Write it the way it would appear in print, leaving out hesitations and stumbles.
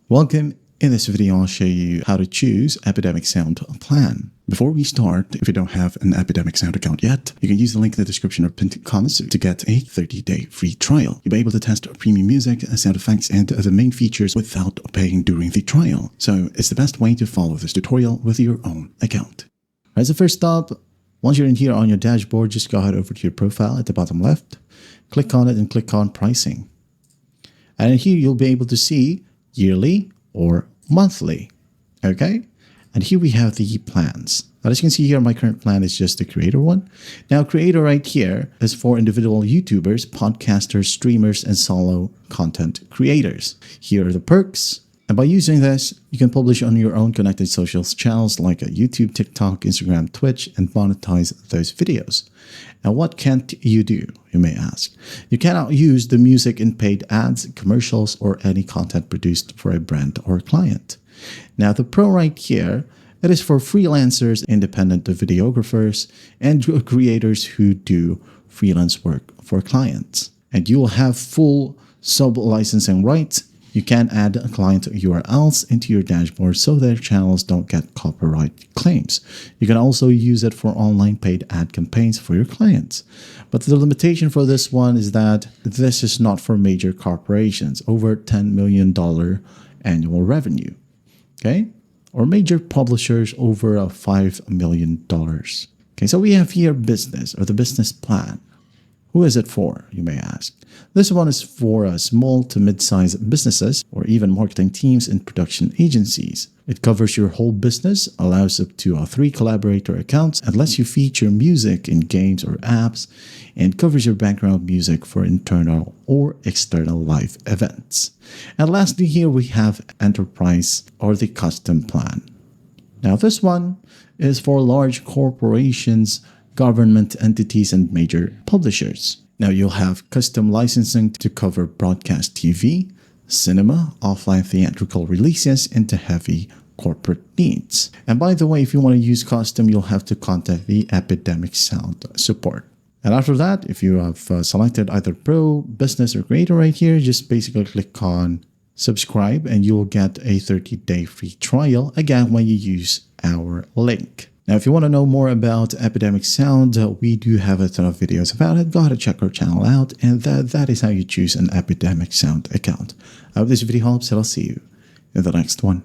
Welcome. In this video, I'll show you how to choose Epidemic Sound plan. Before we start, if you don't have an Epidemic Sound account yet, you can use the link in the description or pinned comments to get a 30-day free trial. You'll be able to test premium music, sound effects, and the main features without paying during the trial. So it's the best way to follow this tutorial with your own account. As a first stop, once you're in here on your dashboard, just go ahead over to your profile at the bottom left, click on it and click on pricing. And in here, you'll be able to see yearly or monthly. Okay. And here we have the plans. Now, as you can see here, my current plan is just the creator one. Now, creator right here is for individual YouTubers, podcasters, streamers, and solo content creators. Here are the perks. And by using this, you can publish on your own connected social channels like YouTube, TikTok, Instagram, Twitch, and monetize those videos. Now, what can't you do, you may ask? You cannot use the music in paid ads, commercials, or any content produced for a brand or client. Now, the pro right here, it is for freelancers, independent videographers, and creators who do freelance work for clients. And you will have full sub-licensing rights. You can add client URLs into your dashboard so their channels don't get copyright claims. You can also use it for online paid ad campaigns for your clients. But the limitation for this one is that this is not for major corporations over $10 million annual revenue, okay? Or major publishers over $5 million. Okay, so we have here business or the business plan. Who is it for, you may ask? This one is for small to mid-sized businesses or even marketing teams and production agencies. It covers your whole business, allows up to 3 collaborator accounts, and lets you feature music in games or apps, and covers your background music for internal or external live events. And lastly, here we have Enterprise or the Custom Plan. Now, this one is for large corporations, government entities, and major publishers. Now you'll have custom licensing to cover broadcast TV, cinema, offline theatrical releases, and to heavy corporate needs. And by the way, if you want to use custom, you'll have to contact the Epidemic Sound support. And after that, if you have selected either Pro, Business, or Creator right here, just basically click on subscribe and you'll get a 30-day free trial, again, when you use our link. Now, if you want to know more about Epidemic Sound, we do have a ton of videos about it. Go ahead and check our channel out. And that is how you choose an Epidemic Sound account. I hope this video helps, and I'll see you in the next one.